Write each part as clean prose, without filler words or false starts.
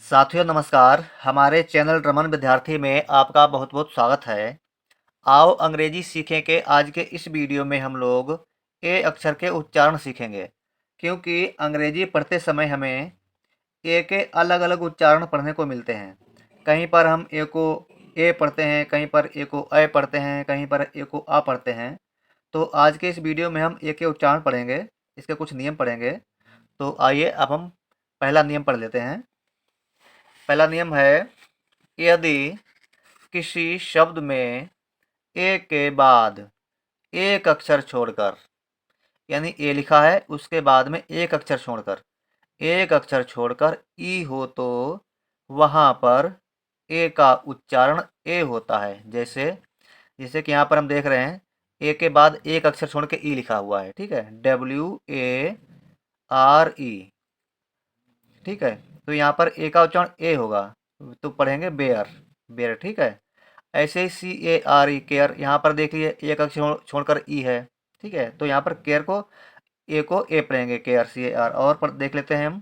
साथियों नमस्कार। हमारे चैनल रमन विद्यार्थी में आपका बहुत बहुत स्वागत है। आओ अंग्रेजी सीखें के आज के इस वीडियो में हम लोग ए अक्षर के उच्चारण सीखेंगे, क्योंकि अंग्रेजी पढ़ते समय हमें ए के अलग अलग उच्चारण पढ़ने को मिलते हैं। कहीं पर हम ए को ए पढ़ते हैं, कहीं पर ए को अ पढ़ते हैं, कहीं पर ए को आ पढ़ते हैं। तो आज के इस वीडियो में हम ए के उच्चारण पढ़ेंगे, इसके कुछ नियम पढ़ेंगे। तो आइए अब हम पहला नियम पढ़ लेते हैं। पहला नियम है, यदि किसी शब्द में ए के बाद एक अक्षर छोड़कर, यानी ए लिखा है उसके बाद में एक अक्षर छोड़कर ई हो तो वहाँ पर ए का उच्चारण ए होता है। जैसे जैसे कि यहाँ पर हम देख रहे हैं ए के बाद एक अक्षर छोड़ के ई लिखा हुआ है, ठीक है, WARE, ठीक है। तो यहाँ पर ए का उच्चारण ए होगा, तो पढ़ेंगे बेयर, बेयर, ठीक है। ऐसे ही CARE, केयर, यहाँ पर देखिए एक अक्षर छोड़कर ई है, ठीक है, तो यहाँ पर केयर को ए पढ़ेंगे, केयर CAR। और पर देख लेते हैं हम,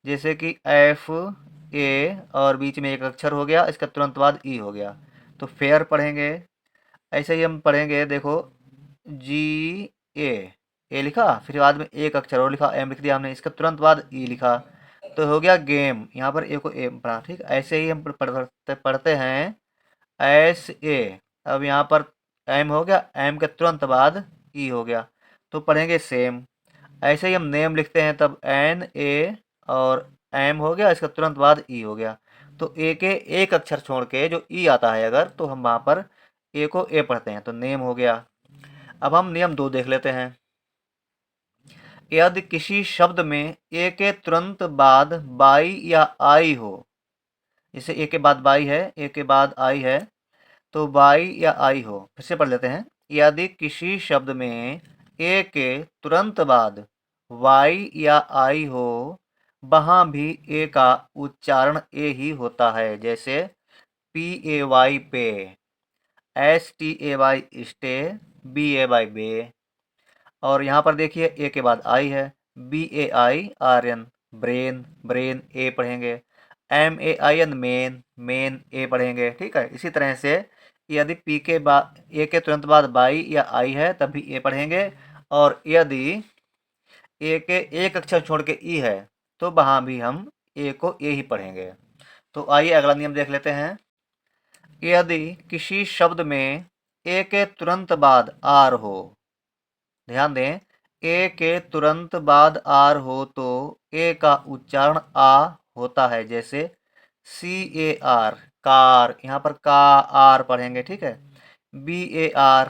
जैसे कि FA और बीच में एक अक्षर हो गया, इसका तुरंत बाद ई हो गया, तो फेयर पढ़ेंगे। ऐसे ही हम पढ़ेंगे, देखो GA, ए लिखा, फिर बाद में एक अक्षर और लिखा, एम लिख दिया हमने, इसका तुरंत बाद ई लिखा, तो हो गया गेम। यहाँ पर ए को ए पढ़ा, ठीक। ऐसे ही हम पढ़ते हैं SA। अब यहाँ पर एम हो गया, एम के तुरंत बाद ई हो गया, तो पढ़ेंगे सेम। ऐसे ही हम नेम लिखते हैं, तब NA और एम हो गया, इसका तुरंत बाद ई हो गया, तो ए के एक अक्षर छोड़ के जो ई आता है अगर, तो हम वहाँ पर ए को ए पढ़ते हैं, तो नेम हो गया। अब हम नियम 2 देख लेते हैं। यदि किसी शब्द में ए के तुरंत बाद बाई या आई हो, जैसे ए के बाद बाई है, ए के बाद आई है, तो बाई या आई हो, फिर से पढ़ लेते हैं। यदि किसी शब्द में ए के तुरंत बाद वाई या आई हो, वहाँ भी ए का उच्चारण ए ही होता है। जैसे PAY पे, STAY स्टे, BAY बे। और यहाँ पर देखिए ए के बाद आई है, BAIRN ब्रेन, ब्रेन ए पढ़ेंगे। MAIN मेन, मेन ए पढ़ेंगे, ठीक है। इसी तरह से यदि पी के बाद ए के तुरंत बाद बाई या आई है, तब भी ए पढ़ेंगे। और यदि ए के एक अक्षर छोड़ के ई है, तो वहाँ भी हम ए को ए ही पढ़ेंगे। तो आइए अगला नियम देख लेते हैं। यदि किसी शब्द में ए के तुरंत बाद आर हो, ध्यान दें, ए के तुरंत बाद आर हो तो ए का उच्चारण आ होता है। जैसे CAR कार, यहाँ पर का आर पढ़ेंगे, ठीक है। BAR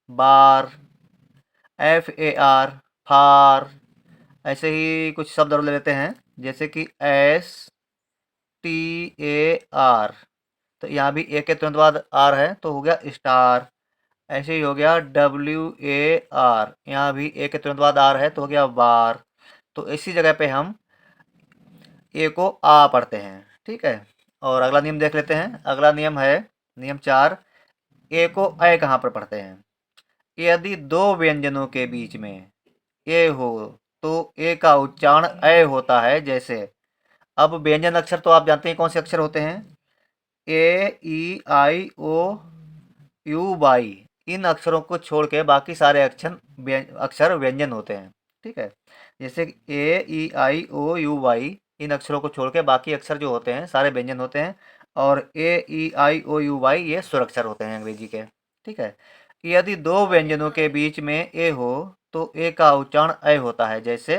बार, FAR फार। ऐसे ही कुछ शब्द और ले लेते हैं, जैसे कि STAR, तो यहाँ भी ए के तुरंत बाद आर है, तो हो गया स्टार। ऐसे ही हो गया WAR, यहाँ भी ए के तुरंत बाद आर है, तो हो गया वार। तो इसी जगह पे हम ए को आ पढ़ते हैं, ठीक है। और अगला नियम देख लेते हैं। अगला नियम है नियम 4। ए को अ कहाँ पर पढ़ते हैं? यदि दो व्यंजनों के बीच में ए हो तो ए का उच्चारण अ होता है। जैसे अब व्यंजन अक्षर तो आप जानते हैं कौन से अक्षर होते हैं, AEIOU, इन अक्षरों को छोड़ के बाकी सारे अक्षर व्यंजन होते हैं, ठीक है। जैसे AEIOU, इन अक्षरों को छोड़ के बाकी अक्षर जो होते हैं सारे व्यंजन होते हैं, और AEIOU ये स्वर अक्षर होते हैं अंग्रेजी के, ठीक है। यदि दो व्यंजनों के बीच में ए हो तो ए का उच्चारण अ होता है। जैसे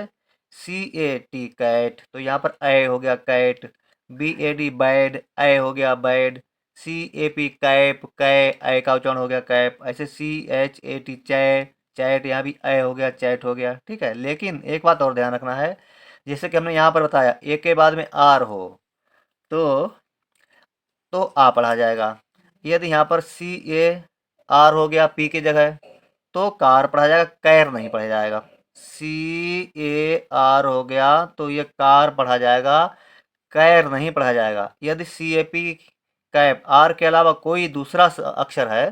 CAT कैट, तो यहाँ पर अ हो गया कैट। BAD बैड, अ हो गया बैड। CAP कैप, कै, अ का उच्चारण हो गया कैप। ऐसे CHAT चै, चैट, यहाँ भी अ हो गया चैट हो गया, ठीक है। लेकिन एक बात और ध्यान रखना है, जैसे कि हमने यहाँ पर बताया ए के बाद में आर हो तो आ पढ़ा जाएगा। यदि यहाँ पर CAR हो गया पी की जगह, तो कार पढ़ा जाएगा, कैर नहीं पढ़ा जाएगा। CAR हो गया तो ये कार पढ़ा जाएगा, कैर नहीं पढ़ा जाएगा। यदि CAP कैप, आर के अलावा कोई दूसरा अक्षर है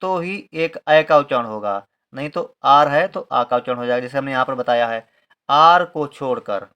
तो ही एक अ का उच्चारण होगा, नहीं तो आर है तो आ का उच्चारण हो जाएगा। जैसे हमने यहाँ पर बताया है, आर को छोड़कर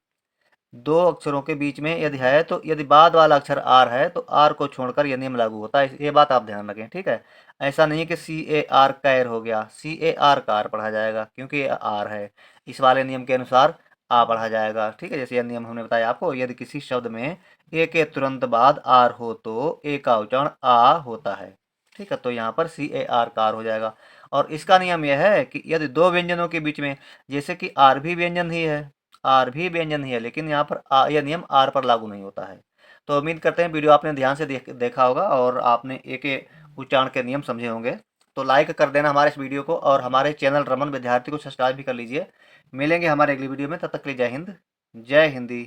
दो अक्षरों के बीच में यदि है तो यदि बाद वाला अक्षर आर है तो आर को छोड़कर यह नियम लागू होता है। ये बात आप ध्यान रखें, ठीक है। ऐसा नहीं है कि सी ए आर कैर हो गया, सी ए आर कार पढ़ा जाएगा क्योंकि ये आर है। इस वाले नियम के अनुसार आ पढ़ा जाएगा, ठीक है। जैसे यह नियम हमने बताया आपको, यदि किसी शब्द में ए के तुरंत बाद आर हो तो ए का उच्चारण आ होता है, ठीक है। तो यहाँ पर सी ए आर कार हो जाएगा। और इसका नियम यह है कि यदि दो व्यंजनों के बीच में, जैसे कि आर भी व्यंजन ही है, आर भी व्यंजन ही है, लेकिन यहाँ पर यह नियम आर पर लागू नहीं होता है। तो उम्मीद करते हैं वीडियो आपने ध्यान से देखा होगा और आपने एक उच्चारण के नियम समझे होंगे। तो लाइक कर देना हमारे इस वीडियो को और हमारे चैनल रमन विद्यार्थी को सब्सक्राइब भी कर लीजिए। मिलेंगे हमारे अगली वीडियो में, तब तक के लिए जय हिंद, जय हिंदी।